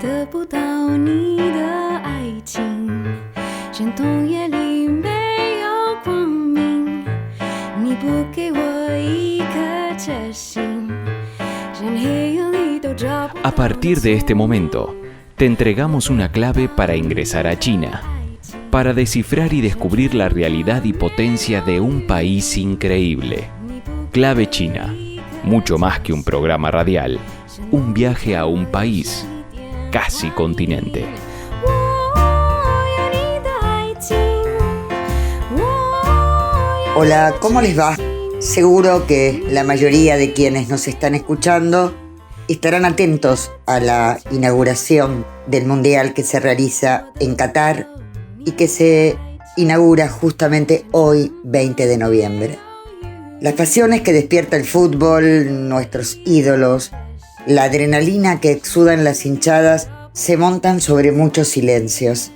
得不到你的爱情，山洞夜里没有光明，你不给我一颗决心，人黑夜里都找不到。 A partir de este momento, te entregamos una clave para ingresar a China, para descifrar y descubrir la realidad y potencia de un país increíble. Clave China, mucho más que un programa radial, un viaje a un país, casi continente. Hola, ¿cómo les va? Seguro que la mayoría de quienes nos están escuchando estarán atentos a la inauguración del Mundial que se realiza en Qatar y que se inaugura justamente hoy, 20 de noviembre. Las pasiones que despierta el fútbol, nuestros ídolos, la adrenalina que exudan las hinchadas se montan sobre muchos silencios.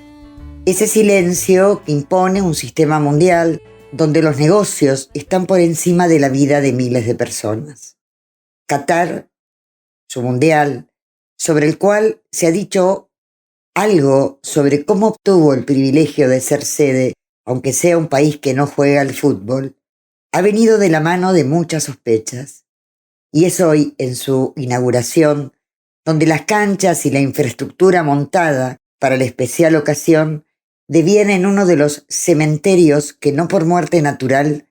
Ese silencio que impone un sistema mundial donde los negocios están por encima de la vida de miles de personas. Qatar, su mundial, sobre el cual se ha dicho algo sobre cómo obtuvo el privilegio de ser sede, aunque sea un país que no juega al fútbol, ha venido de la mano de muchas sospechas. Y es hoy, en su inauguración, donde las canchas y la infraestructura montada para la especial ocasión devienen uno de los cementerios que no por muerte natural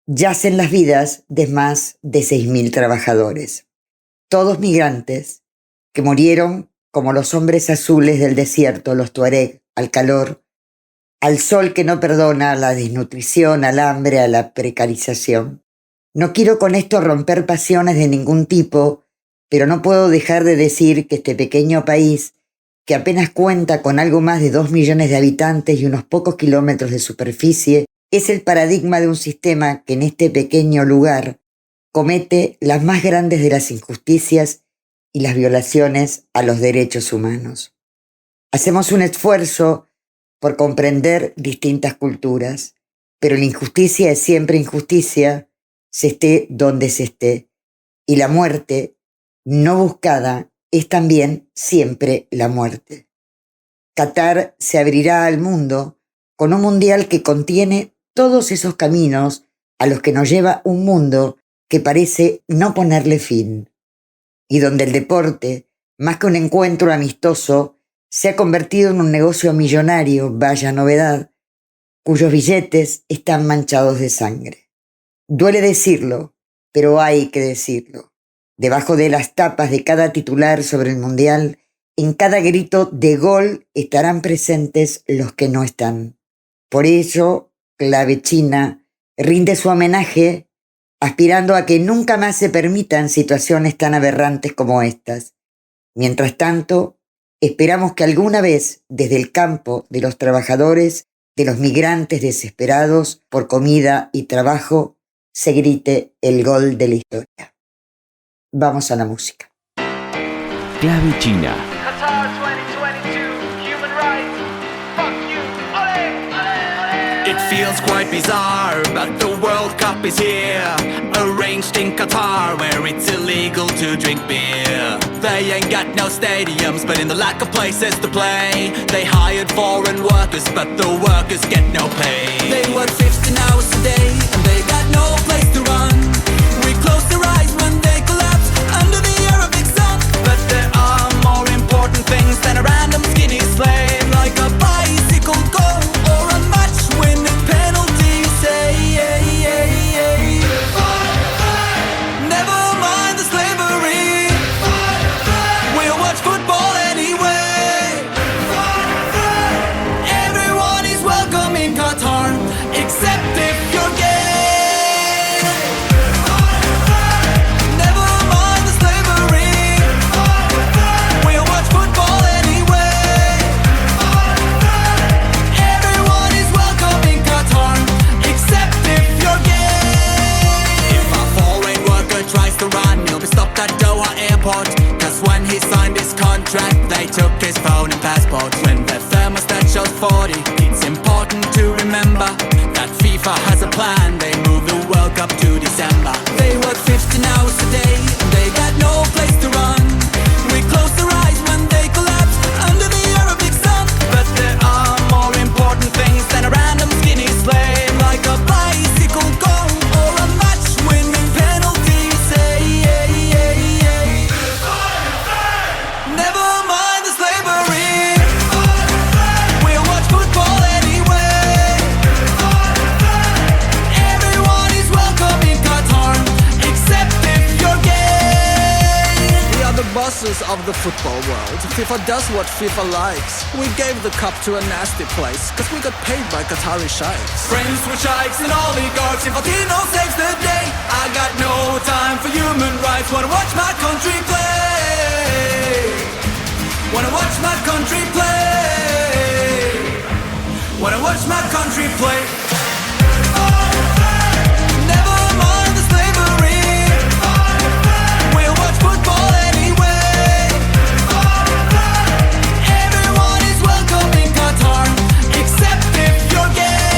yacen las vidas de más de 6.000 trabajadores. Todos migrantes que murieron como los hombres azules del desierto, los tuareg, al calor, al sol que no perdona, a la desnutrición, al hambre, a la precarización. No quiero con esto romper pasiones de ningún tipo, pero no puedo dejar de decir que este pequeño país, que apenas cuenta con algo más de 2 millones de habitantes y unos pocos kilómetros de superficie, es el paradigma de un sistema que en este pequeño lugar comete las más grandes de las injusticias y las violaciones a los derechos humanos. Hacemos un esfuerzo por comprender distintas culturas, pero la injusticia es siempre injusticia, se esté donde se esté, y la muerte no buscada es también siempre la muerte. Qatar se abrirá al mundo con un mundial que contiene todos esos caminos a los que nos lleva un mundo que parece no ponerle fin, y donde el deporte, más que un encuentro amistoso, se ha convertido en un negocio millonario, vaya novedad, cuyos billetes están manchados de sangre. Duele decirlo, pero hay que decirlo. Debajo de las tapas de cada titular sobre el Mundial, en cada grito de gol estarán presentes los que no están. Por ello, Clave China rinde su homenaje aspirando a que nunca más se permitan situaciones tan aberrantes como estas. Mientras tanto, esperamos que alguna vez, desde el campo de los trabajadores, de los migrantes desesperados por comida y trabajo, se grite el gol de la historia. Vamos a la música. Clave China. Qatar 2022, human rights. Fuck you. Ole, ole, ole. It feels quite bizarre, but the World Cup is here. Arranged in Qatar, where it's illegal to drink beer. They ain't got no stadiums, but in the lack of places to play, they hired foreign workers, but the workers get no pay. They work 15 hours a day, and they got no place to run. We close their eyes when they collapse under the Arabic sun. But there are more important things than a random skinny slave, like a bicycle goal or a match-winning penalty. Say, never mind the slavery. We'll watch football anyway. Everyone is welcome in Qatar, except if you're gay. Never mind the slavery. We'll watch football anyway. Everyone is welcome in Qatar, except if you're gay. If a foreign worker tries to run, he'll be stopped at Doha Airport. Cause when he signed his contract, they took his phone and passport. When the thermostat shows 40, it's important to remember that FIFA has a plan. They move the World Cup to December. They work 15 hours a day, and they got no place to run. We close their eyes when they collapse of the football world. FIFA does what FIFA likes. We gave the cup to a nasty place, cause we got paid by Qatari sheikhs. Friends with sheikhs and oligarchs, Infantino saves the day. I got no time for human rights, wanna watch my country play. Wanna watch my country play. Wanna watch my country play. Never mind the slavery. We'll watch football anyway. Everyone is welcome in Qatar, except if you're gay.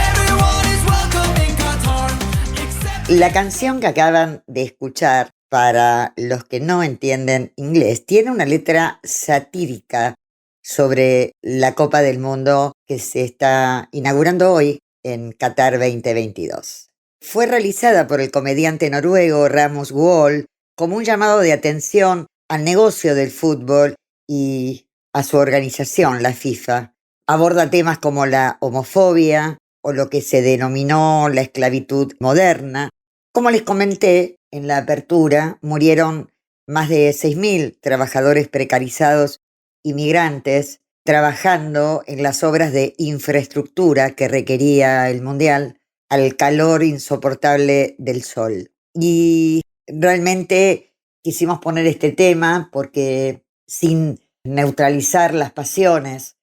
Everyone is welcome in Qatar, except. La canción que acaban de escuchar, para los que no entienden inglés, tiene una letra satírica sobre la Copa del Mundo que se está inaugurando hoy en Qatar 2022. Fue realizada por el comediante noruego Rasmus Wold como un llamado de atención al negocio del fútbol y a su organización, la FIFA. Aborda temas como la homofobia o lo que se denominó la esclavitud moderna. Como les comenté en la apertura, murieron más de 6.000 trabajadores precarizados inmigrantes trabajando en las obras de infraestructura que requería el Mundial al calor insoportable del sol. Y realmente quisimos poner este tema porque, sin neutralizar las pasiones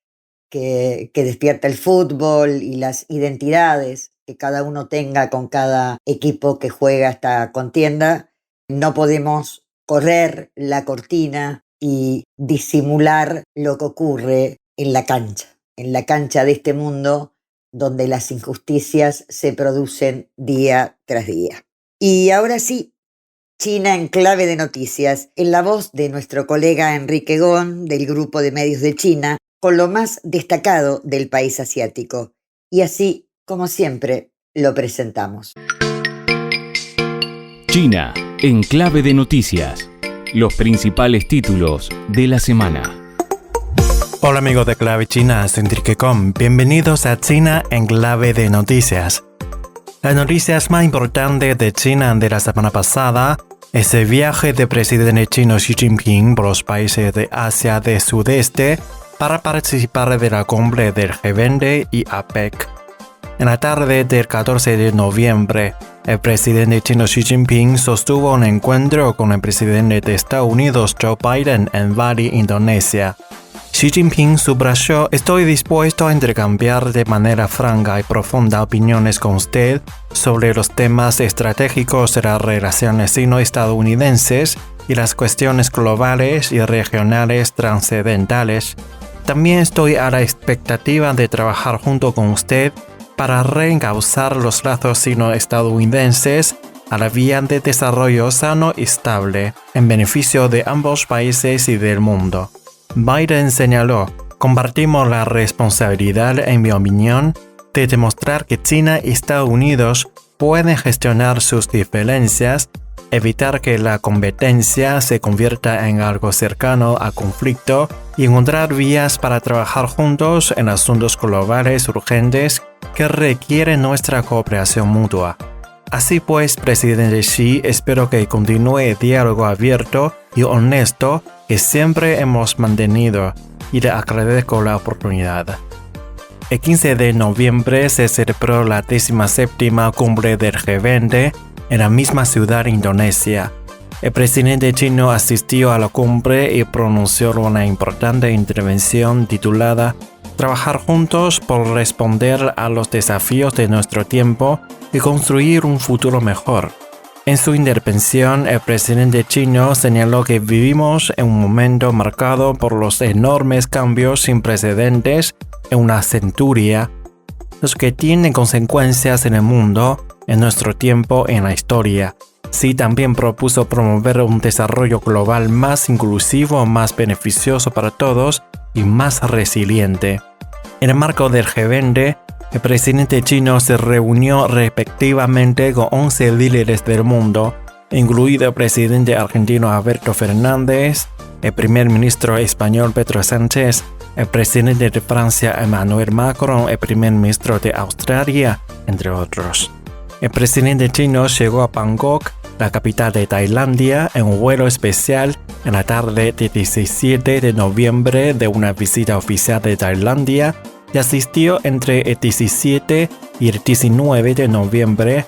que despierta el fútbol y las identidades que cada uno tenga con cada equipo que juega esta contienda, no podemos correr la cortina y disimular lo que ocurre en la cancha de este mundo donde las injusticias se producen día tras día. Y ahora sí, China en clave de noticias, en la voz de nuestro colega Enrique Gon del Grupo de Medios de China, con lo más destacado del país asiático. Y así, como siempre, lo presentamos. China en clave de noticias. Los principales títulos de la semana. Hola amigos de Clave China, soy Enrique Gon. Bienvenidos a China en clave de noticias. Las noticias más importantes de China de la semana pasada es el viaje del presidente chino Xi Jinping por los países de Asia del Sudeste para participar de la cumbre del G20 y APEC. En la tarde del 14 de noviembre, el presidente chino Xi Jinping sostuvo un encuentro con el presidente de Estados Unidos Joe Biden en Bali, Indonesia. Xi Jinping subrayó: estoy dispuesto a intercambiar de manera franca y profunda opiniones con usted sobre los temas estratégicos de las relaciones sino-estadounidenses y las cuestiones globales y regionales trascendentales. También estoy a la expectativa de trabajar junto con usted para reencauzar los lazos sino-estadounidenses a la vía de desarrollo sano y estable, en beneficio de ambos países y del mundo. Biden señaló: compartimos la responsabilidad, en mi opinión, de demostrar que China y Estados Unidos pueden gestionar sus diferencias, evitar que la competencia se convierta en algo cercano a conflicto y encontrar vías para trabajar juntos en asuntos globales urgentes que requieren nuestra cooperación mutua. Así pues, presidente Xi, espero que continúe el diálogo abierto y honesto que siempre hemos mantenido, y le agradezco la oportunidad. El 15 de noviembre se celebró la 17ª cumbre del G20 en la misma ciudad indonesia. El presidente chino asistió a la cumbre y pronunció una importante intervención titulada «Trabajar juntos por responder a los desafíos de nuestro tiempo y construir un futuro mejor». En su intervención, el presidente chino señaló que vivimos en un momento marcado por los enormes cambios sin precedentes en una centuria, los que tienen consecuencias en el mundo, en nuestro tiempo, en la historia. Xi también propuso promover un desarrollo global más inclusivo, más beneficioso para todos y más resiliente. En el marco del G20, el presidente chino se reunió respectivamente con 11 líderes del mundo, incluido el presidente argentino Alberto Fernández, el primer ministro español Pedro Sánchez, el presidente de Francia Emmanuel Macron, el primer ministro de Australia, entre otros. El presidente chino llegó a Bangkok, la capital de Tailandia, en un vuelo especial en la tarde del 17 de noviembre de una visita oficial de Tailandia y asistió entre el 17 y el 19 de noviembre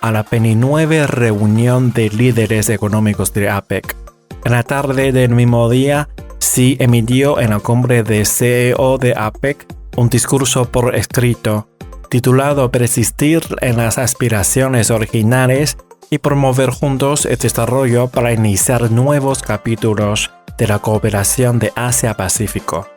a la 29ª reunión de líderes económicos de APEC. En la tarde del mismo día, Xi emitió en la cumbre de CEO de APEC un discurso por escrito, titulado Persistir en las aspiraciones originales y promover juntos el desarrollo para iniciar nuevos capítulos de la cooperación de Asia-Pacífico.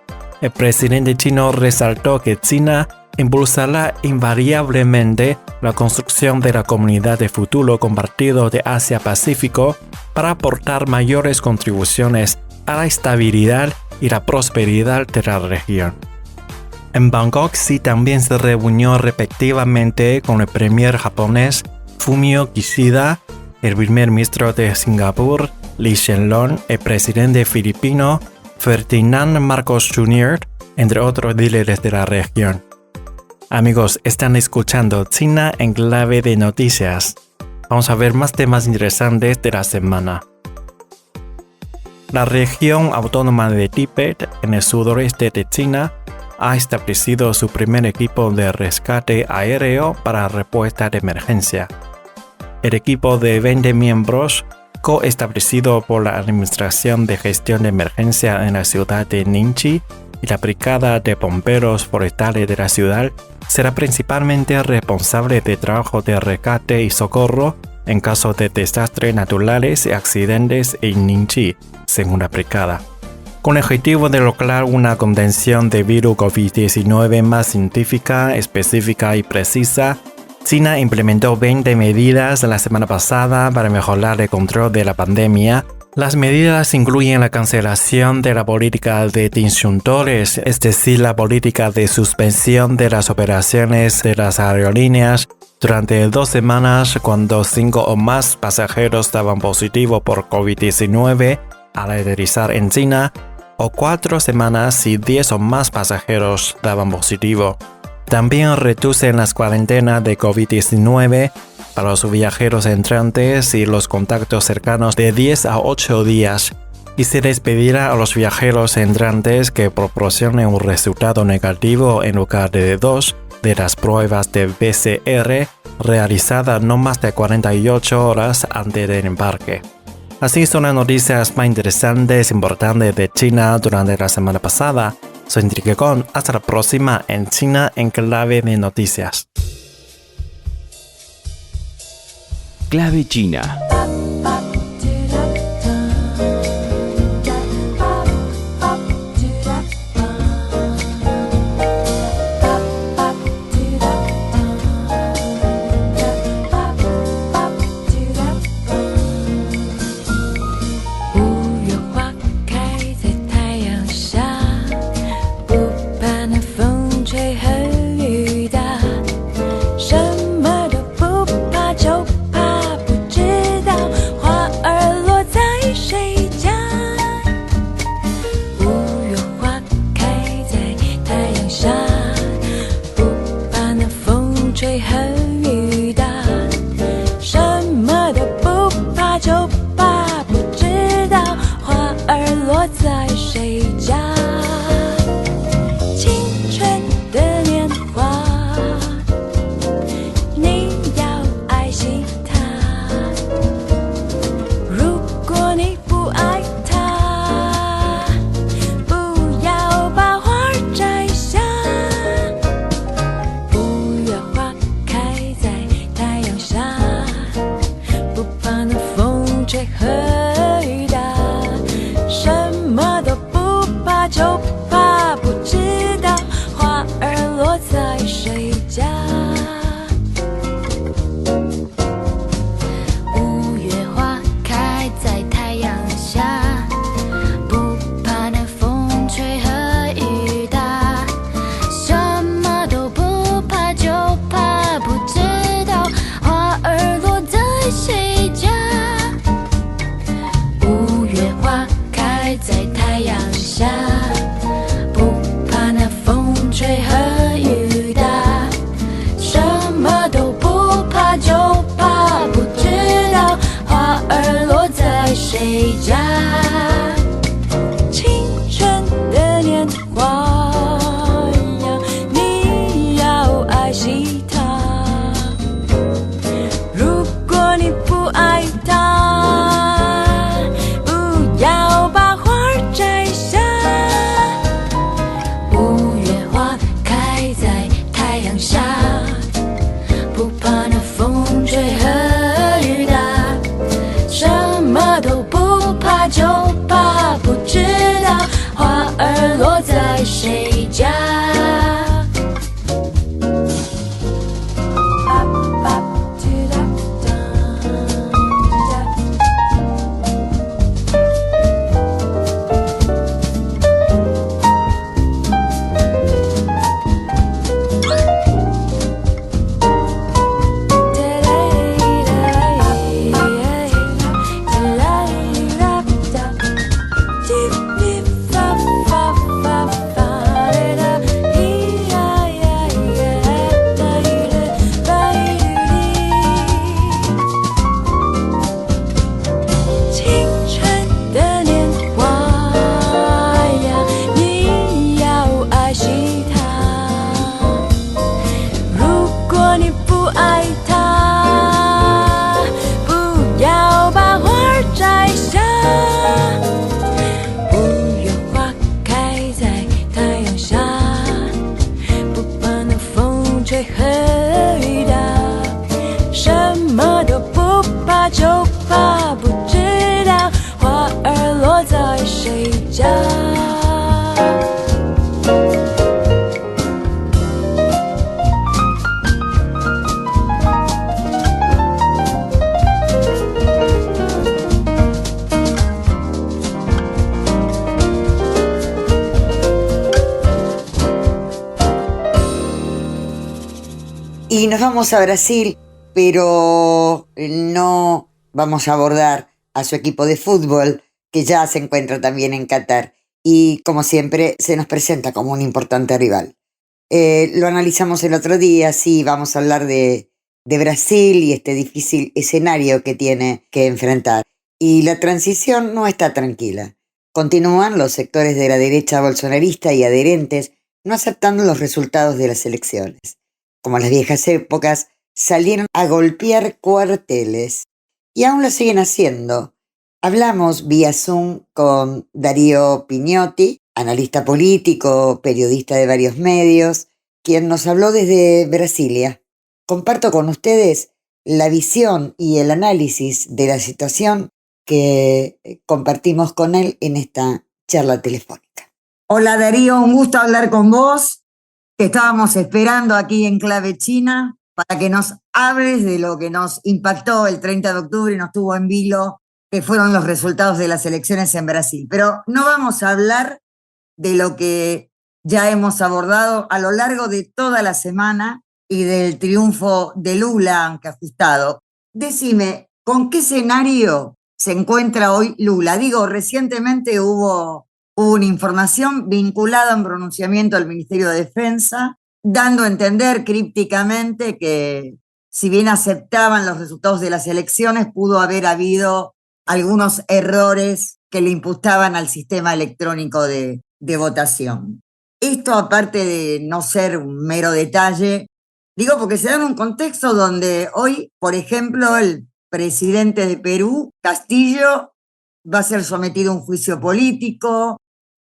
El presidente chino resaltó que China impulsará invariablemente la construcción de la comunidad de futuro compartido de Asia-Pacífico para aportar mayores contribuciones a la estabilidad y la prosperidad de la región. En Bangkok, Xi también se reunió respectivamente con el premier japonés Fumio Kishida, el primer ministro de Singapur Lee Hsien Loong, el presidente filipino Ferdinand Marcos Jr., entre otros líderes de la región. Amigos, están escuchando China en clave de noticias. Vamos a ver más temas interesantes de la semana. La región autónoma de Tíbet, en el sudoeste de China, ha establecido su primer equipo de rescate aéreo para respuesta de emergencia. El equipo de 20 miembros, coestablecido por la Administración de Gestión de Emergencia en la ciudad de Ningxi y la Brigada de Bomberos Forestales de la ciudad, será principalmente responsable de trabajo de rescate y socorro en caso de desastres naturales y accidentes en Ningxi, según la brigada. Con el objetivo de lograr una contención de virus COVID-19 más científica, específica y precisa, China implementó 20 medidas la semana pasada para mejorar el control de la pandemia. Las medidas incluyen la cancelación de la política de disyuntores, es decir, la política de suspensión de las operaciones de las aerolíneas durante 2 semanas cuando 5 o más pasajeros daban positivo por COVID-19 al aterrizar en China, o 4 semanas si 10 o más pasajeros daban positivo. También reducen las cuarentenas de COVID-19 para los viajeros entrantes y los contactos cercanos de 10 a 8 días, y se les pedirá a los viajeros entrantes que proporcionen un resultado negativo en lugar de 2 de las pruebas de PCR realizadas no más de 48 horas antes del embarque. Así son las noticias más interesantes e importantes de China durante la semana pasada. Soy Enrique Con, hasta la próxima en China en clave de noticias. Clave China. 不怕那风吹和雨打，什么都不怕，就怕不知道花儿落在谁家。就怕不知道花儿落在谁家。Y nos vamos a Brasil, pero no vamos a abordar a su equipo de fútbol, que ya se encuentra también en Qatar y, como siempre, se nos presenta como un importante rival. Lo analizamos el otro día, sí, vamos a hablar de Brasil y este difícil escenario que tiene que enfrentar. Y la transición no está tranquila. Continúan los sectores de la derecha bolsonarista y adherentes no aceptando los resultados de las elecciones. Como en las viejas épocas, salieron a golpear cuarteles y aún lo siguen haciendo. Hablamos vía Zoom con Darío Pignotti, analista político, periodista de varios medios, quien nos habló desde Brasilia. Comparto con ustedes la visión y el análisis de la situación que compartimos con él en esta charla telefónica. Hola Darío, un gusto hablar con vos. Te estábamos esperando aquí en Clave China para que nos hables de lo que nos impactó el 30 de octubre y nos tuvo en vilo, que fueron los resultados de las elecciones en Brasil. Pero no vamos a hablar de lo que ya hemos abordado a lo largo de toda la semana y del triunfo de Lula, aunque ajustado. Decime, ¿con qué escenario se encuentra hoy Lula? Digo, recientemente hubo una información vinculada a un pronunciamiento del Ministerio de Defensa, dando a entender crípticamente que, si bien aceptaban los resultados de las elecciones, pudo haber habido algunos errores que le imputaban al sistema electrónico de votación. Esto, aparte de no ser un mero detalle, digo porque se da en un contexto donde hoy, por ejemplo, el presidente de Perú, Castillo, va a ser sometido a un juicio político,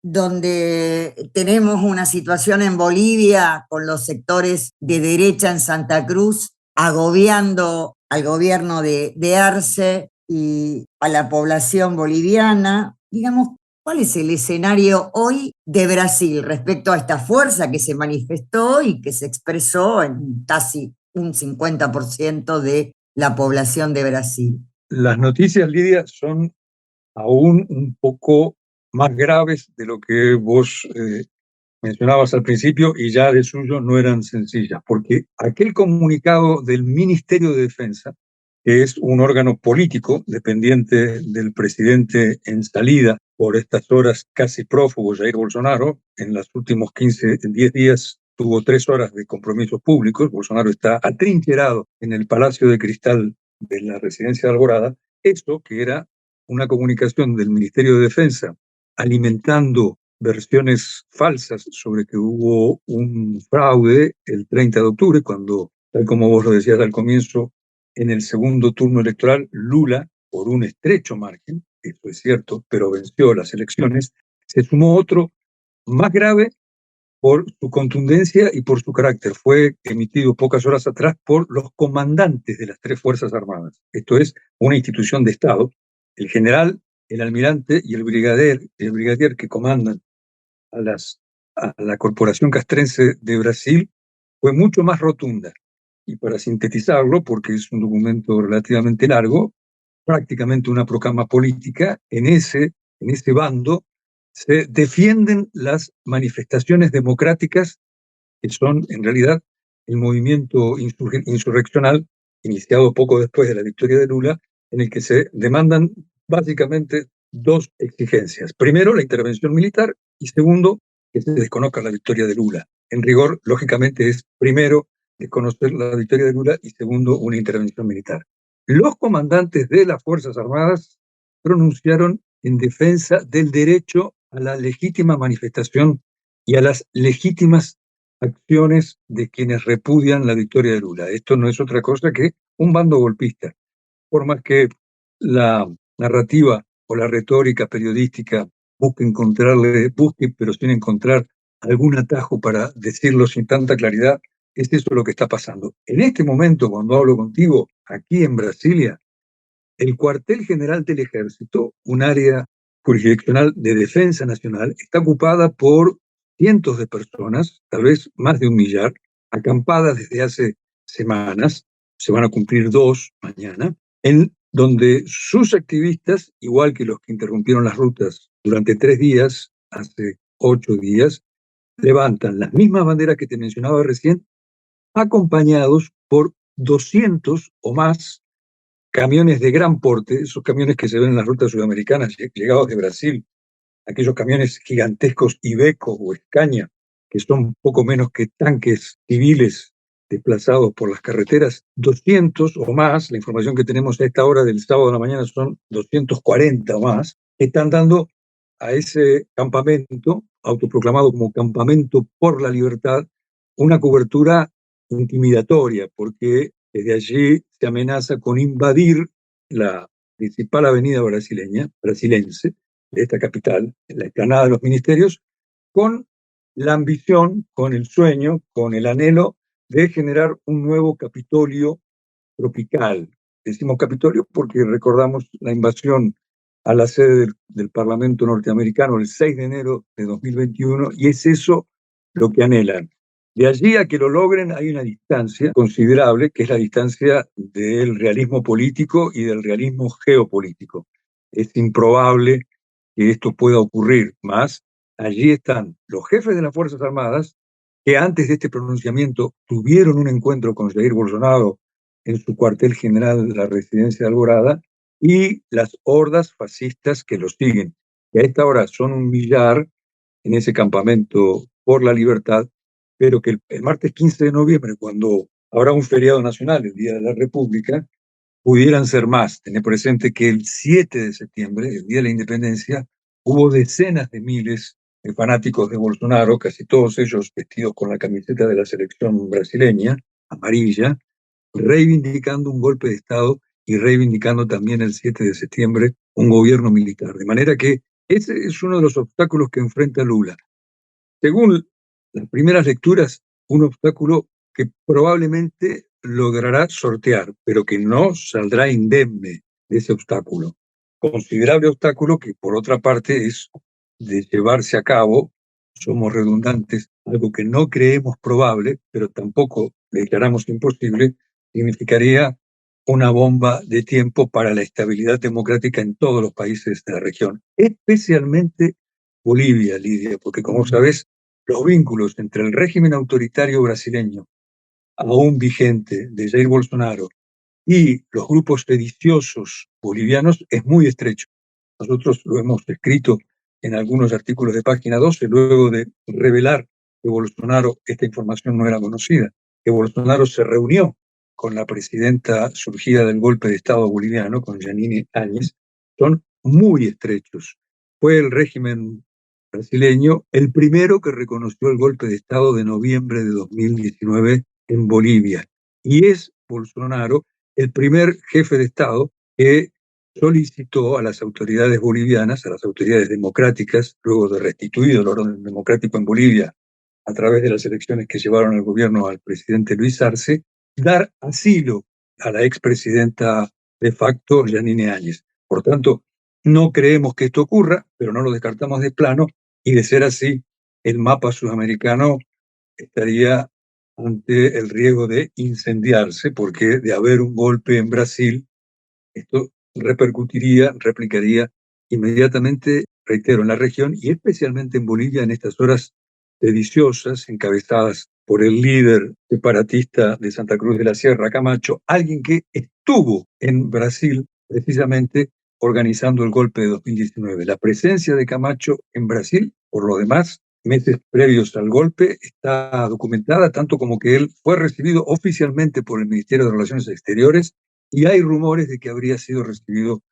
donde tenemos una situación en Bolivia con los sectores de derecha en Santa Cruz agobiando al gobierno de Arce y a la población boliviana. Digamos, ¿cuál es el escenario hoy de Brasil respecto a esta fuerza que se manifestó y que se expresó en casi un 50% de la población de Brasil? Las noticias, Lidia, son aún un poco más graves de lo que vos mencionabas al principio, y ya de suyo no eran sencillas, porque aquel comunicado del Ministerio de Defensa, que es un órgano político dependiente del presidente en salida por estas horas, casi prófugo Jair Bolsonaro, en los últimos 10 días tuvo 3 horas de compromisos públicos. Bolsonaro está atrincherado en el Palacio de Cristal de la residencia de Alborada. Esto, que era una comunicación del Ministerio de Defensa alimentando versiones falsas sobre que hubo un fraude el 30 de octubre, cuando, tal como vos lo decías al comienzo, en el segundo turno electoral, Lula, por un estrecho margen, eso es cierto, pero venció las elecciones. Se sumó otro más grave, por su contundencia y por su carácter. Fue emitido pocas horas atrás por los comandantes de las tres Fuerzas Armadas. Esto es una institución de Estado. El general, el almirante y el brigadier que comandan a la Corporación Castrense de Brasil fue mucho más rotunda. Y para sintetizarlo, porque es un documento relativamente largo, prácticamente una proclama política, en ese bando se defienden las manifestaciones democráticas que son en realidad el movimiento insurreccional iniciado poco después de la victoria de Lula, en el que se demandan básicamente dos exigencias. Primero, la intervención militar y segundo, que se desconozca la victoria de Lula. En rigor, lógicamente, es primero desconocer la victoria de Lula y segundo, una intervención militar. Los comandantes de las Fuerzas Armadas pronunciaron en defensa del derecho a la legítima manifestación y a las legítimas acciones de quienes repudian la victoria de Lula. Esto no es otra cosa que un bando golpista. Por más que la narrativa o la retórica periodística busque, pero sin encontrar algún atajo para decirlo sin tanta claridad, es eso lo que está pasando. En este momento, cuando hablo contigo, aquí en Brasilia, el cuartel general del Ejército, un área jurisdiccional de defensa nacional, está ocupada por cientos de personas, tal vez más de 1 millar, acampadas desde hace semanas, se van a cumplir 2 mañana, en donde sus activistas, igual que los que interrumpieron las rutas durante 3 días, hace 8 días, levantan las mismas banderas que te mencionaba recién, acompañados por 200 o más camiones de gran porte, esos camiones que se ven en las rutas sudamericanas llegados de Brasil, aquellos camiones gigantescos Iveco o Scania, que son poco menos que tanques civiles desplazados por las carreteras, 200 o más, la información que tenemos a esta hora del sábado de la mañana son 240 o más, están dando a ese campamento, autoproclamado como Campamento por la Libertad, una cobertura intimidatoria, porque desde allí se amenaza con invadir la principal avenida brasilense, de esta capital, en la explanada de los ministerios, con la ambición, con el sueño, con el anhelo de generar un nuevo Capitolio tropical. Decimos Capitolio porque recordamos la invasión a la sede del Parlamento norteamericano el 6 de enero de 2021 y es eso lo que anhelan. De allí a que lo logren hay una distancia considerable, que es la distancia del realismo político y del realismo geopolítico. Es improbable que esto pueda ocurrir, más allí están los jefes de las Fuerzas Armadas que antes de este pronunciamiento tuvieron un encuentro con Jair Bolsonaro en su cuartel general, la residencia de Alborada, y las hordas fascistas que los siguen, que a esta hora son 1 millar en ese campamento por la libertad, pero que el martes 15 de noviembre, cuando habrá un feriado nacional, el Día de la República, pudieran ser más. Tener presente que el 7 de septiembre, el Día de la Independencia, hubo decenas de miles de fanáticos de Bolsonaro, casi todos ellos vestidos con la camiseta de la selección brasileña, amarilla, reivindicando un golpe de Estado y reivindicando también el 7 de septiembre un gobierno militar. De manera que ese es uno de los obstáculos que enfrenta Lula. Según las primeras lecturas, un obstáculo que probablemente logrará sortear, pero que no saldrá indemne de ese obstáculo. Considerable obstáculo que, por otra parte, es de llevarse a cabo, somos redundantes, algo que no creemos probable, pero tampoco declaramos imposible, significaría una bomba de tiempo para la estabilidad democrática en todos los países de la región, especialmente Bolivia, Lidia, porque como sabes, los vínculos entre el régimen autoritario brasileño, aún vigente, de Jair Bolsonaro, y los grupos sediciosos bolivianos es muy estrecho. Nosotros lo hemos escrito en algunos artículos de Página 12, luego de revelar que Bolsonaro, esta información no era conocida, que Bolsonaro se reunió con la presidenta surgida del golpe de Estado boliviano, con Janine Áñez, son muy estrechos. Fue el régimen brasileño el primero que reconoció el golpe de Estado de noviembre de 2019 en Bolivia. Y es Bolsonaro el primer jefe de Estado que solicitó a las autoridades bolivianas, a las autoridades democráticas, luego de restituido el orden democrático en Bolivia a través de las elecciones que llevaron al gobierno al presidente Luis Arce, dar asilo a la expresidenta de facto Yanine Áñez. Por tanto, no creemos que esto ocurra, pero no lo descartamos de plano, y de ser así, el mapa sudamericano estaría ante el riesgo de incendiarse, porque de haber un golpe en Brasil, esto replicaría inmediatamente, reitero, en la región y especialmente en Bolivia en estas horas sediciosas encabezadas por el líder separatista de Santa Cruz de la Sierra, Camacho, alguien que estuvo en Brasil precisamente organizando el golpe de 2019. La presencia de Camacho en Brasil, por lo demás, meses previos al golpe, está documentada, tanto como que él fue recibido oficialmente por el Ministerio de Relaciones Exteriores y hay rumores de que habría sido recibido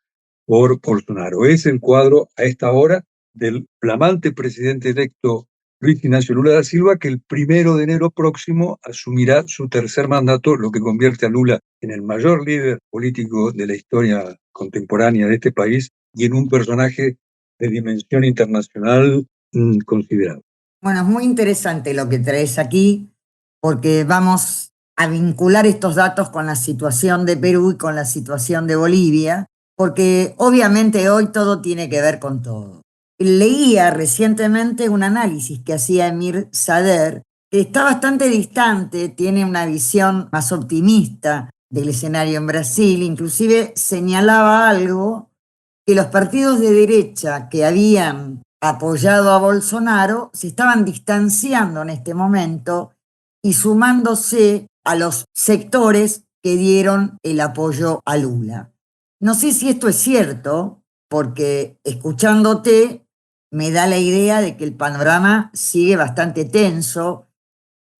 por Bolsonaro. Es el cuadro a esta hora del flamante presidente electo Luis Ignacio Lula da Silva, que el 1 de enero próximo asumirá su tercer mandato, lo que convierte a Lula en el mayor líder político de la historia contemporánea de este país y en un personaje de dimensión internacional considerable. Bueno, es muy interesante lo que traes aquí, porque vamos a vincular estos datos con la situación de Perú y con la situación de Bolivia, porque obviamente hoy todo tiene que ver con todo. Leía recientemente un análisis que hacía Emir Sader, que está bastante distante, tiene una visión más optimista del escenario en Brasil, inclusive señalaba algo, que los partidos de derecha que habían apoyado a Bolsonaro se estaban distanciando en este momento y sumándose a los sectores que dieron el apoyo a Lula. No sé si esto es cierto, porque escuchándote me da la idea de que el panorama sigue bastante tenso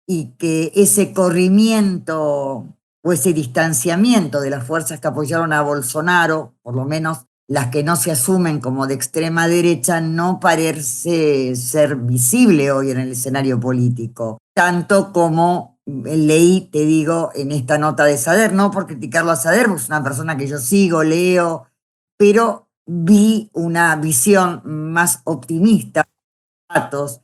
y que ese corrimiento o ese distanciamiento de las fuerzas que apoyaron a Bolsonaro, por lo menos las que no se asumen como de extrema derecha, no parece ser visible hoy en el escenario político, tanto como leí, te digo, en esta nota de Sader, no por criticarlo a Sader, porque es una persona que yo sigo, leo, pero vi una visión más optimista, datos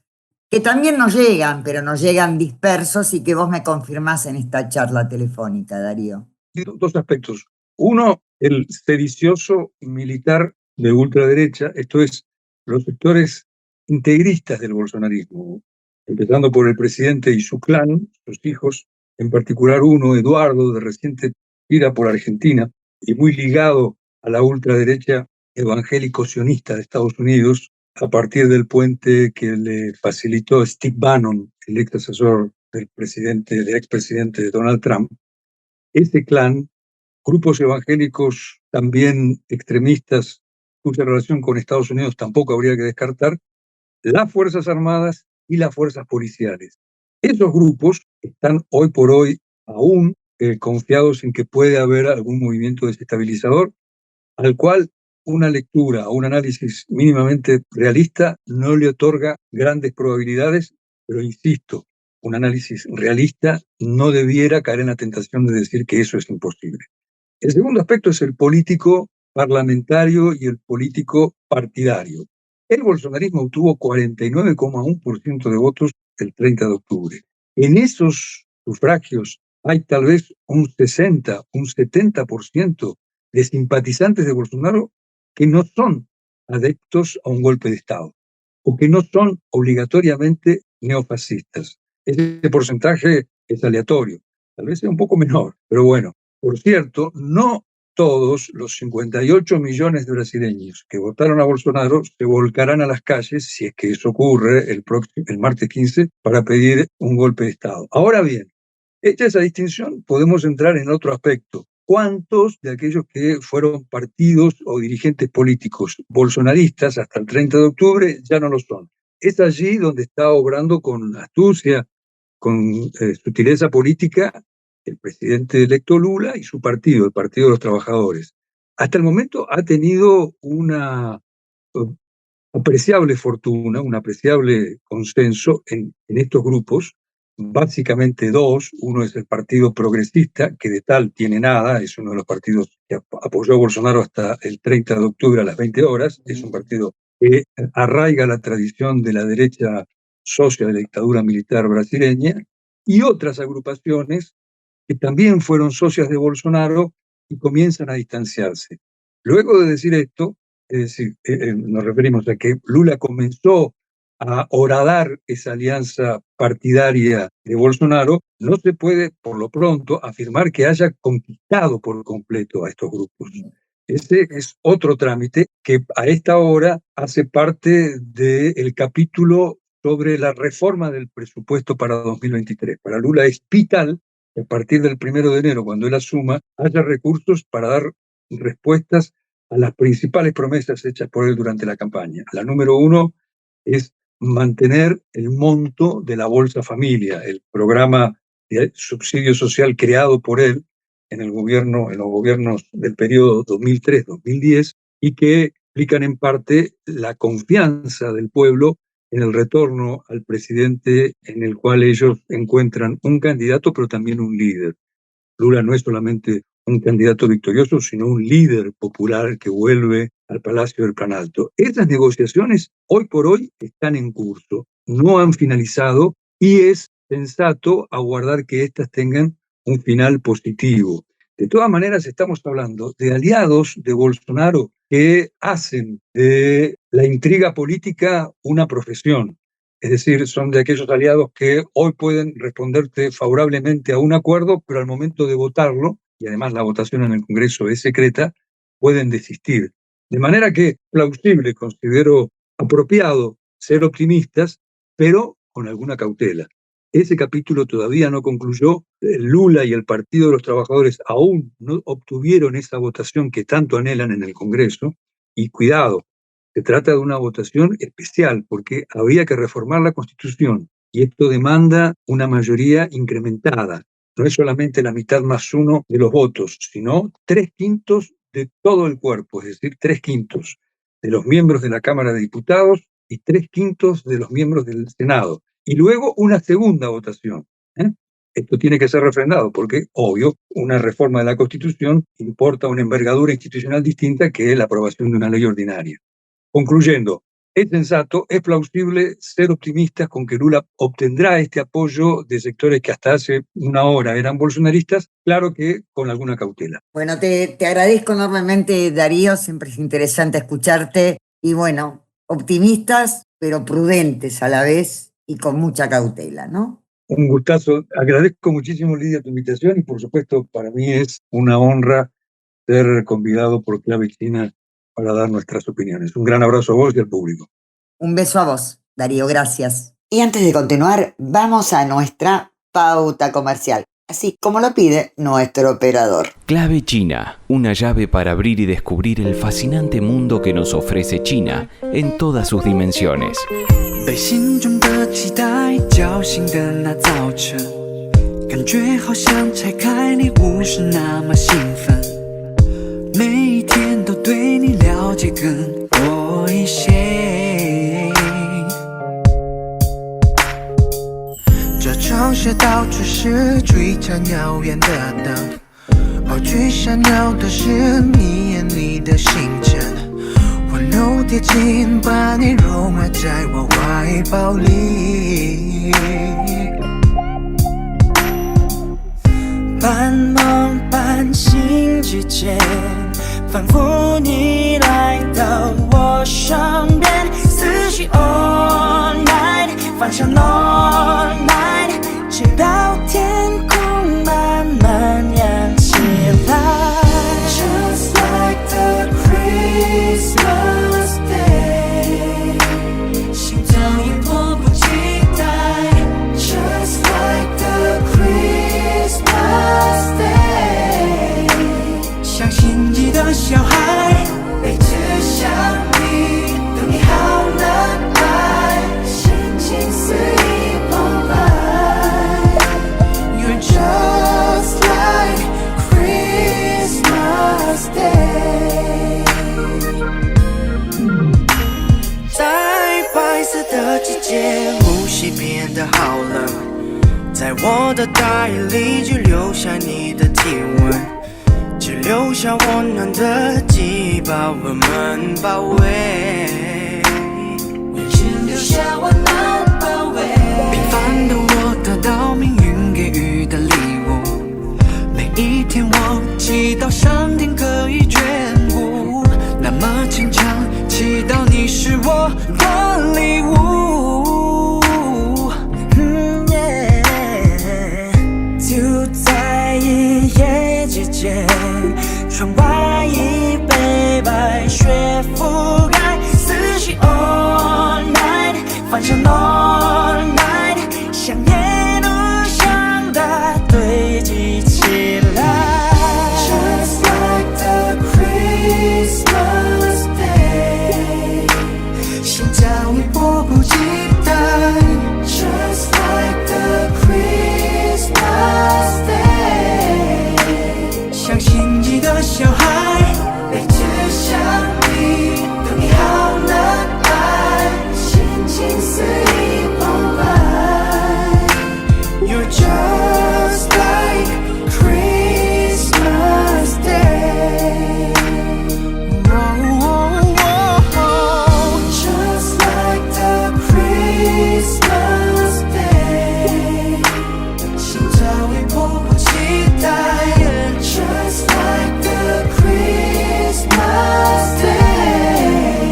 que también nos llegan, pero nos llegan dispersos y que vos me confirmás en esta charla telefónica, Darío. Dos aspectos. Uno, el sedicioso militar de ultraderecha, esto es, los sectores integristas del bolsonarismo, empezando por el presidente y su clan, sus hijos, en particular uno, Eduardo, de reciente gira por Argentina y muy ligado a la ultraderecha evangélico-sionista de Estados Unidos, a partir del puente que le facilitó Steve Bannon, el ex asesor del expresidente Donald Trump. Ese clan, grupos evangélicos también extremistas, cuya relación con Estados Unidos tampoco habría que descartar, las Fuerzas Armadas y las fuerzas policiales. Esos grupos están hoy por hoy aún confiados en que puede haber algún movimiento desestabilizador, al cual una lectura o un análisis mínimamente realista no le otorga grandes probabilidades, pero insisto, un análisis realista no debiera caer en la tentación de decir que eso es imposible. El segundo aspecto es el político parlamentario y el político partidario. El bolsonarismo obtuvo 49,1% de votos el 30 de octubre. En esos sufragios hay tal vez un 60, un 70% de simpatizantes de Bolsonaro que no son adeptos a un golpe de Estado o que no son obligatoriamente neofascistas. Ese porcentaje es aleatorio, tal vez sea un poco menor, pero bueno. Por cierto, no todos los 58 millones de brasileños que votaron a Bolsonaro se volcarán a las calles, si es que eso ocurre el martes 15, para pedir un golpe de Estado. Ahora bien, hecha esa distinción, podemos entrar en otro aspecto. ¿Cuántos de aquellos que fueron partidos o dirigentes políticos bolsonaristas hasta el 30 de octubre ya no lo son? Es allí donde está obrando con astucia, con sutileza política, el presidente electo Lula y su partido, el Partido de los Trabajadores. Hasta el momento ha tenido una apreciable fortuna, un apreciable consenso en estos grupos, básicamente dos. Uno es el Partido Progresista, que de tal tiene nada, es uno de los partidos que apoyó a Bolsonaro hasta el 30 de octubre a las 20 horas, es un partido que arraiga la tradición de la derecha socia de la dictadura militar brasileña, y otras agrupaciones que también fueron socias de Bolsonaro y comienzan a distanciarse. Luego de decir esto, es decir, nos referimos a que Lula comenzó a horadar esa alianza partidaria de Bolsonaro, no se puede, por lo pronto, afirmar que haya conquistado por completo a estos grupos. Ese es otro trámite que a esta hora hace parte del capítulo sobre la reforma del presupuesto para 2023. Para Lula es vital que a partir del 1 de enero, cuando él asuma, haya recursos para dar respuestas a las principales promesas hechas por él durante la campaña. La número 1 es mantener el monto de la Bolsa Familia, el programa de subsidio social creado por él en los gobiernos del periodo 2003-2010 y que explican en parte la confianza del pueblo en el retorno al presidente en el cual ellos encuentran un candidato pero también un líder. Lula no es solamente un candidato victorioso, sino un líder popular que vuelve al Palacio del Planalto. Esas negociaciones hoy por hoy están en curso, no han finalizado y es sensato aguardar que éstas tengan un final positivo. De todas maneras, estamos hablando de aliados de Bolsonaro que hacen de la intriga política una profesión. Es decir, son de aquellos aliados que hoy pueden responderte favorablemente a un acuerdo, pero al momento de votarlo, y además la votación en el Congreso es secreta, pueden desistir. De manera que plausible, considero apropiado ser optimistas, pero con alguna cautela. Ese capítulo todavía no concluyó. Lula y el Partido de los Trabajadores aún no obtuvieron esa votación que tanto anhelan en el Congreso. Y cuidado, se trata de una votación especial porque habría que reformar la Constitución y esto demanda una mayoría incrementada. No es solamente la mitad más uno de los votos, sino 3/5 de todo el cuerpo, es decir, 3/5 de los miembros de la Cámara de Diputados y 3/5 de los miembros del Senado. Y luego una segunda votación. Esto tiene que ser refrendado porque, obvio, una reforma de la Constitución importa una envergadura institucional distinta que la aprobación de una ley ordinaria. Concluyendo, es sensato, es plausible ser optimistas con que Lula obtendrá este apoyo de sectores que hasta hace una hora eran bolsonaristas, claro que con alguna cautela. Bueno, te agradezco enormemente, Darío, siempre es interesante escucharte y bueno, optimistas pero prudentes a la vez y con mucha cautela, ¿no? Un gustazo, agradezco muchísimo, Lidia, tu invitación y por supuesto para mí es una honra ser convidado por Clave China para dar nuestras opiniones. Un gran abrazo a vos y al público. Un beso a vos, Darío, gracias. Y antes de continuar, vamos a nuestra pauta comercial, así como lo pide nuestro operador. Clave China, una llave para abrir y descubrir el fascinante mundo que nos ofrece China en todas sus dimensiones. 被心中的期待叫醒的那早晨，感觉好像拆开礼物是那么兴奋，每一天都对你了解更多一些。这城市到处是璀璨耀眼的灯，而最闪耀的是你眼里的星辰。温柔贴近，把你融化在我怀抱里。半梦半醒之间，仿佛你来到我身边，思绪 all night， 放上 all night， 直到天空慢慢亮起来。Just like the Christmas day， 心跳也迫不及待。Just like the Christmas day， 像心悸的小孩，背着相遇，对你好难挨，心情肆意澎湃。You're just like Christmas day。在白色的季节，呼吸变得好冷，在我的大衣里只留下你的体温，只留下温暖的记忆把我们包围，只留下温暖包围。祈祷上天可以眷顾，那么坚强，祈祷你是我的礼物。就在一夜之间，窗外已被白雪覆盖，思绪 all night， 幻想 all night， 想念无想的堆积起来。Just like the Christmas day， 心跳已迫不及待。Just like the Christmas day， 像心悸的小孩，背着想你，对你好难挨，心情肆意澎湃。You're just like Christmas day， Just like the Christmas day， 心跳已迫不及待。Just like the Christmas day，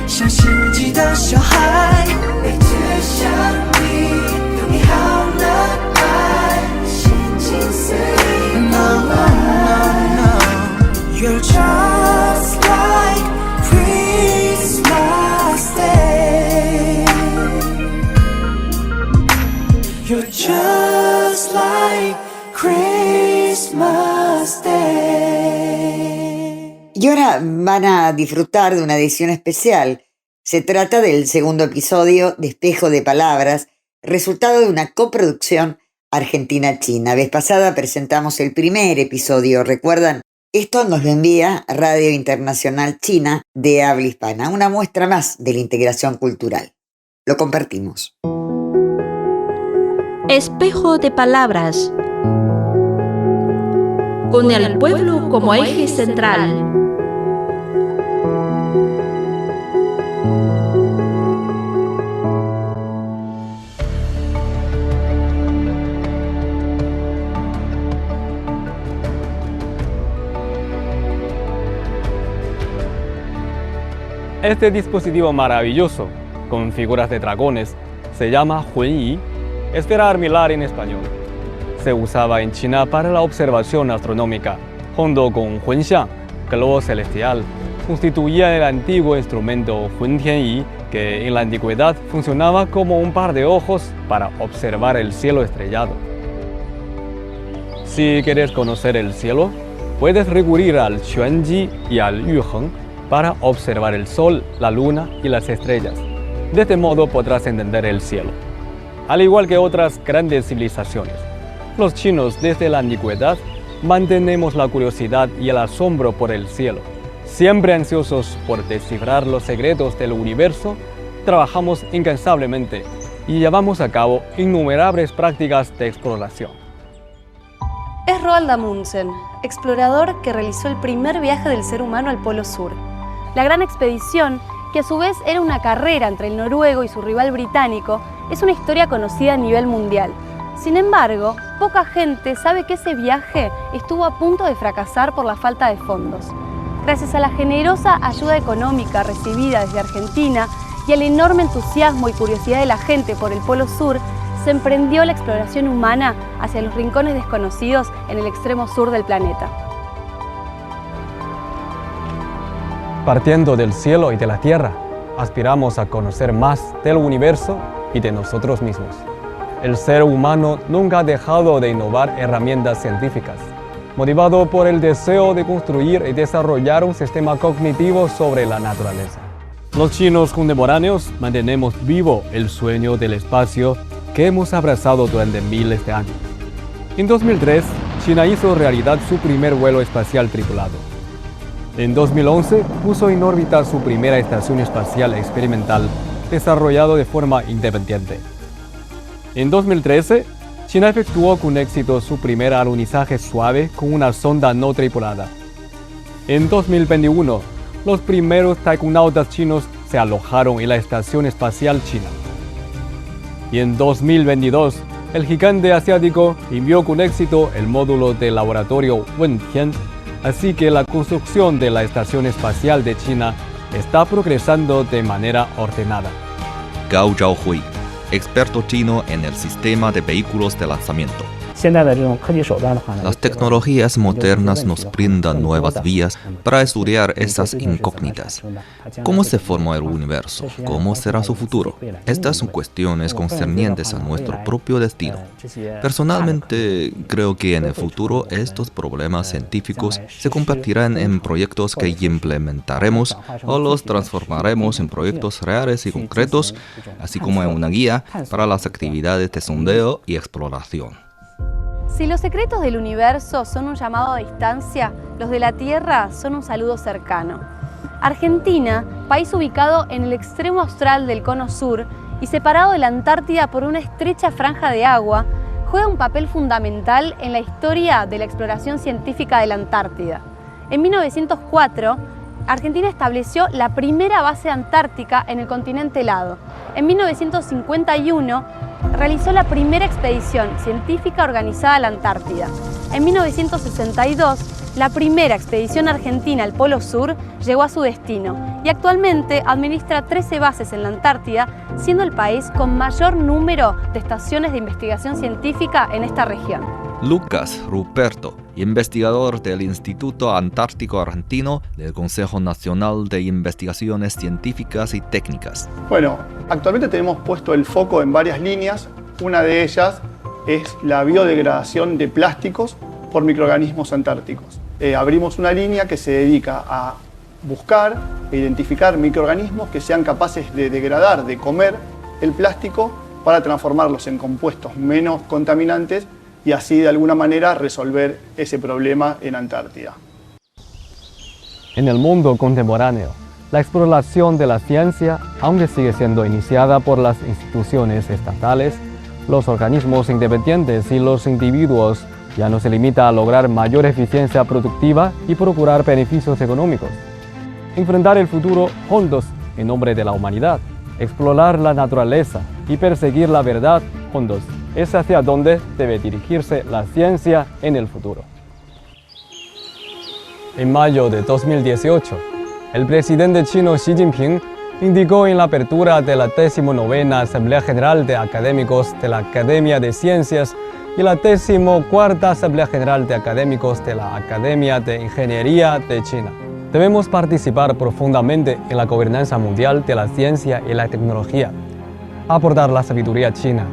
像心悸的小孩，背着想你，对你好难挨，心情肆意澎湃。You're just like Christmas day， You're just like Christmas day。 Y ahora van a disfrutar de una edición especial. Se trata del segundo episodio de Espejo de Palabras, resultado de una coproducción Argentina-China. Vez pasada presentamos el primer episodio, ¿recuerdan? Esto nos lo envía Radio Internacional China de habla hispana, una muestra más de la integración cultural. Lo compartimos. Espejo de Palabras, con el pueblo como eje central. Este dispositivo maravilloso, con figuras de dragones, se llama Hunyi, esfera armilar en español. Se usaba en China para la observación astronómica, junto con Hunxiang, globo celestial. Constituía el antiguo instrumento Huntianyi, que en la antigüedad funcionaba como un par de ojos para observar el cielo estrellado. Si quieres conocer el cielo, puedes recurrir al Quanji y al Yuheng para observar el sol, la luna y las estrellas. De este modo podrás entender el cielo. Al igual que otras grandes civilizaciones, los chinos desde la antigüedad mantenemos la curiosidad y el asombro por el cielo. Siempre ansiosos por descifrar los secretos del universo, trabajamos incansablemente y llevamos a cabo innumerables prácticas de exploración. Es Roald Amundsen, explorador que realizó el primer viaje del ser humano al Polo Sur. La gran expedición, que a su vez era una carrera entre el noruego y su rival británico, es una historia conocida a nivel mundial. Sin embargo, poca gente sabe que ese viaje estuvo a punto de fracasar por la falta de fondos. Gracias a la generosa ayuda económica recibida desde Argentina y al enorme entusiasmo y curiosidad de la gente por el Polo Sur, se emprendió la exploración humana hacia los rincones desconocidos en el extremo sur del planeta. Partiendo del cielo y de la tierra, aspiramos a conocer más del universo y de nosotros mismos. El ser humano nunca ha dejado de innovar herramientas científicas, motivado por el deseo de construir y desarrollar un sistema cognitivo sobre la naturaleza. Los chinos contemporáneos mantenemos vivo el sueño del espacio que hemos abrazado durante miles de años. En 2003, China hizo realidad su primer vuelo espacial tripulado. En 2011, puso en órbita su primera estación espacial experimental, desarrollado de forma independiente. En 2013, China efectuó con éxito su primer alunizaje suave con una sonda no tripulada. En 2021, los primeros taikonautas chinos se alojaron en la Estación Espacial China. Y en 2022, el gigante asiático envió con éxito el módulo del laboratorio Wentian, así que la construcción de la Estación Espacial de China está progresando de manera ordenada. Gao Zhaohui, experto chino en el sistema de vehículos de lanzamiento. Las tecnologías modernas nos brindan nuevas vías para estudiar esas incógnitas. ¿Cómo se formó el universo? ¿Cómo será su futuro? Estas son cuestiones concernientes a nuestro propio destino. Personalmente, creo que en el futuro estos problemas científicos se convertirán en proyectos que implementaremos o los transformaremos en proyectos reales y concretos, así como en una guía para las actividades de sondeo y exploración. Si los secretos del universo son un llamado a distancia, los de la Tierra son un saludo cercano. Argentina, país ubicado en el extremo austral del cono sur y separado de la Antártida por una estrecha franja de agua, juega un papel fundamental en la historia de la exploración científica de la Antártida. En 1904, Argentina estableció la primera base antártica en el continente helado. En 1951, realizó la primera expedición científica organizada a la Antártida. En 1962, la primera expedición argentina al Polo Sur llegó a su destino y actualmente administra 13 bases en la Antártida, siendo el país con mayor número de estaciones de investigación científica en esta región. Lucas Ruperto, investigador del Instituto Antártico Argentino del Consejo Nacional de Investigaciones Científicas y Técnicas. Bueno, actualmente tenemos puesto el foco en varias líneas. Una de ellas es la biodegradación de plásticos por microorganismos antárticos. Abrimos una línea que se dedica a buscar e identificar microorganismos que sean capaces de degradar, de comer el plástico para transformarlos en compuestos menos contaminantes y así de alguna manera resolver ese problema en Antártida. En el mundo contemporáneo, la exploración de la ciencia, aunque sigue siendo iniciada por las instituciones estatales, los organismos independientes y los individuos, ya no se limita a lograr mayor eficiencia productiva y procurar beneficios económicos. Enfrentar el futuro juntos en nombre de la humanidad, explorar la naturaleza y perseguir la verdad juntos es hacia donde debe dirigirse la ciencia en el futuro. En mayo de 2018, el presidente chino Xi Jinping indicó en la apertura de la 19ª Asamblea General de Académicos de la Academia de Ciencias y la 14ª Asamblea General de Académicos de la Academia de Ingeniería de China. Debemos participar profundamente en la gobernanza mundial de la ciencia y la tecnología, aportar la sabiduría china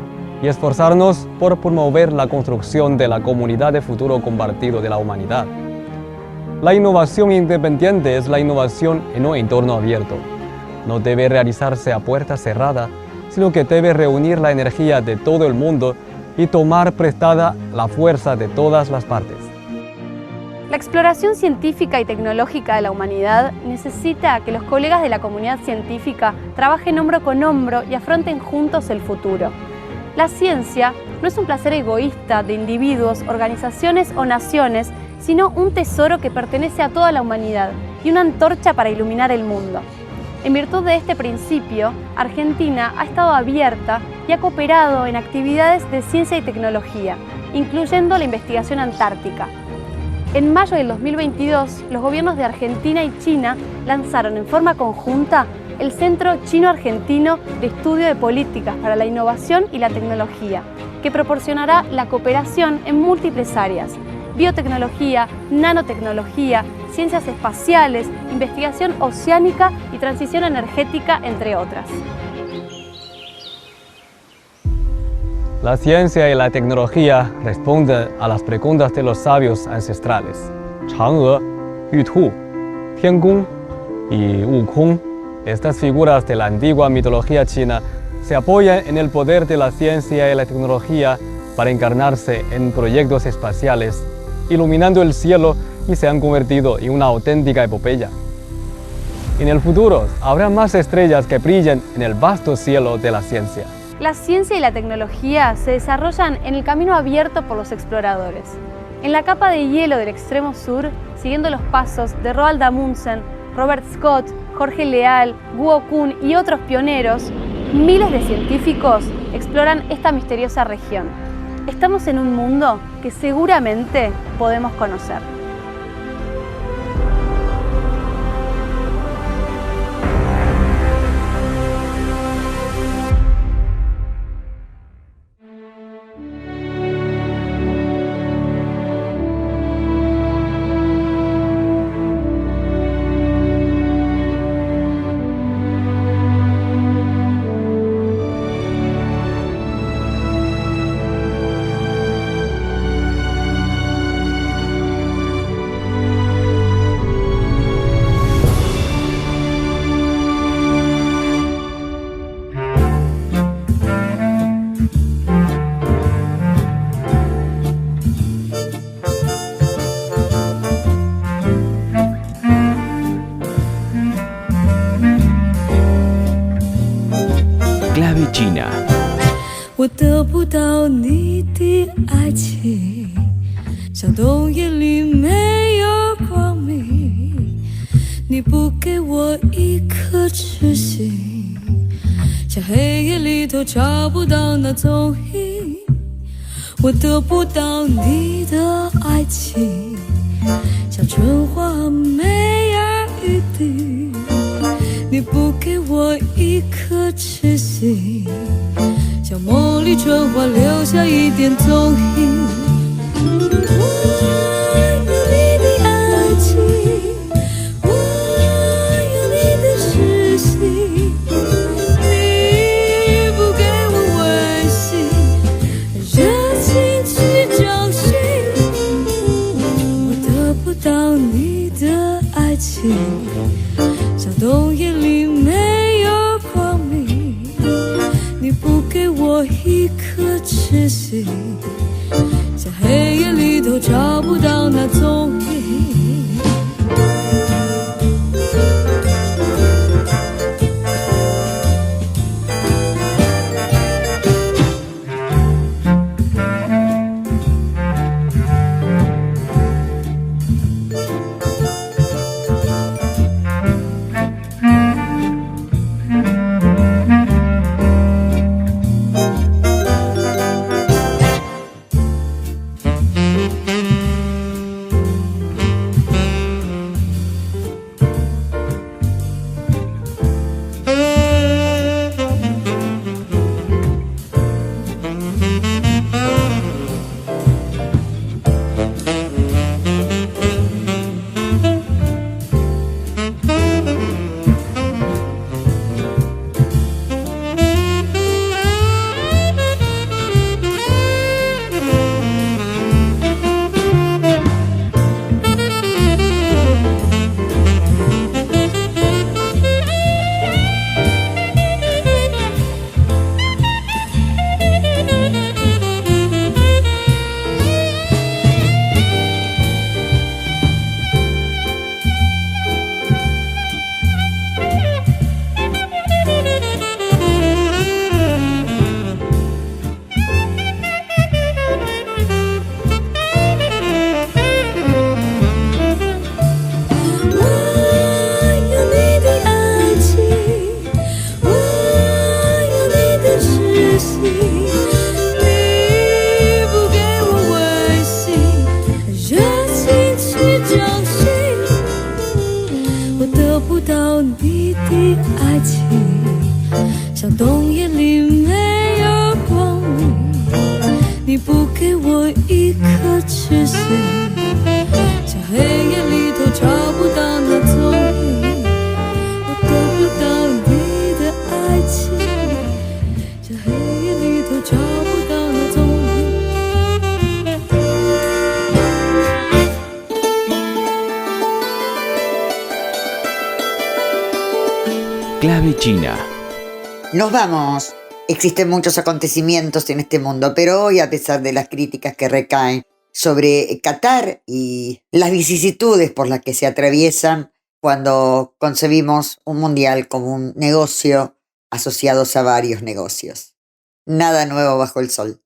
y esforzarnos por promover la construcción de la comunidad de futuro compartido de la humanidad. La innovación independiente es la innovación en un entorno abierto. No debe realizarse a puerta cerrada, sino que debe reunir la energía de todo el mundo y tomar prestada la fuerza de todas las partes. La exploración científica y tecnológica de la humanidad necesita que los colegas de la comunidad científica trabajen hombro con hombro y afronten juntos el futuro. La ciencia no es un placer egoísta de individuos, organizaciones o naciones, sino un tesoro que pertenece a toda la humanidad y una antorcha para iluminar el mundo. En virtud de este principio, Argentina ha estado abierta y ha cooperado en actividades de ciencia y tecnología, incluyendo la investigación antártica. En mayo del 2022, los gobiernos de Argentina y China lanzaron en forma conjunta el Centro Chino-Argentino de Estudio de Políticas para la Innovación y la Tecnología, que proporcionará la cooperación en múltiples áreas: biotecnología, nanotecnología, ciencias espaciales, investigación oceánica y transición energética, entre otras. La ciencia y la tecnología responden a las preguntas de los sabios ancestrales. Chang'e, Yutu, Tiangong y Wukong, estas figuras de la antigua mitología china, se apoyan en el poder de la ciencia y la tecnología para encarnarse en proyectos espaciales, iluminando el cielo, y se han convertido en una auténtica epopeya. En el futuro, habrá más estrellas que brillen en el vasto cielo de la ciencia. La ciencia y la tecnología se desarrollan en el camino abierto por los exploradores. En la capa de hielo del extremo sur, siguiendo los pasos de Roald Amundsen, Robert Scott, Jorge Leal, Guo Kun y otros pioneros, miles de científicos exploran esta misteriosa región. Estamos en un mundo que seguramente podemos conocer. Clave China. 我得不到你的爱情，像冬夜里没有光明。你不给我一颗痴心，像黑夜里头找不到那踪影。我得不到你的爱情，像春花没儿雨滴。你不给我一颗痴心，像梦里春花留下一点踪影。我有你的爱情，我有你的痴心，你不给我温馨，热情去找寻。我得不到你的爱情，像冬夜里没有光明。你不给我一颗痴心，像黑夜里头找不到那踪影。像冬夜里没有光明，你不给我一颗痴心，像黑夜里头找不到那踪影。我得不到你的爱情，像黑夜里头找不到那踪影。Clave China. Nos vamos. Existen muchos acontecimientos en este mundo, pero hoy, a pesar de las críticas que recaen sobre Qatar y las vicisitudes por las que se atraviesan cuando concebimos un mundial como un negocio asociados a varios negocios. Nada nuevo bajo el sol.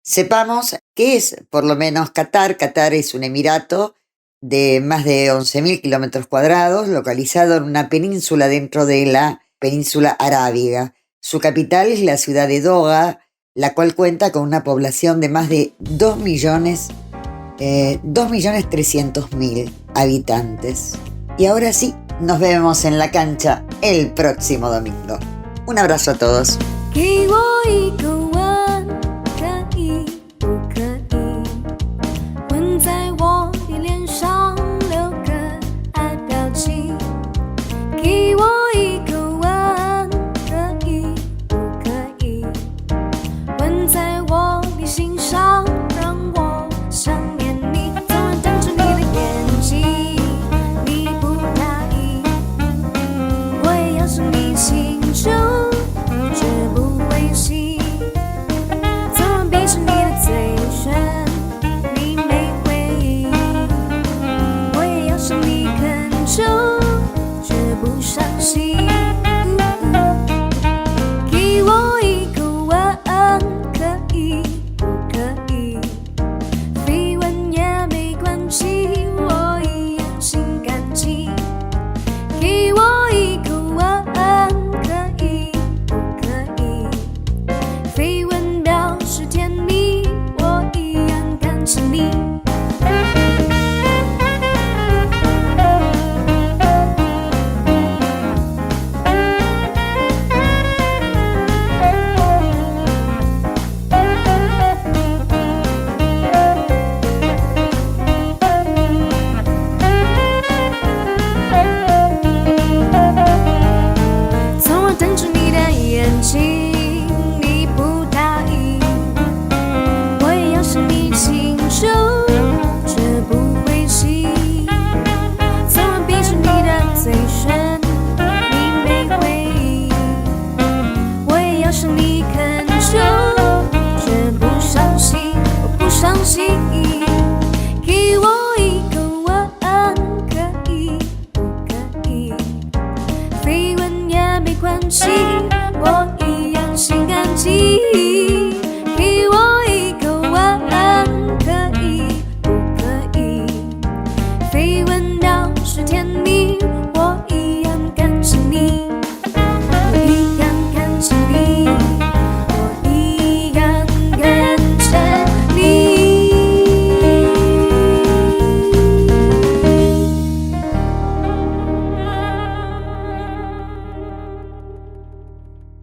Sepamos qué es, por lo menos, Qatar. Qatar es un emirato de más de 11.000 kilómetros cuadrados, localizado en una península dentro de la península arábiga. Su capital es la ciudad de Doha, la cual cuenta con una población de más de 2.300.000 habitantes. Y ahora sí, nos vemos en la cancha el próximo domingo. Un abrazo a todos. 给我一个吻，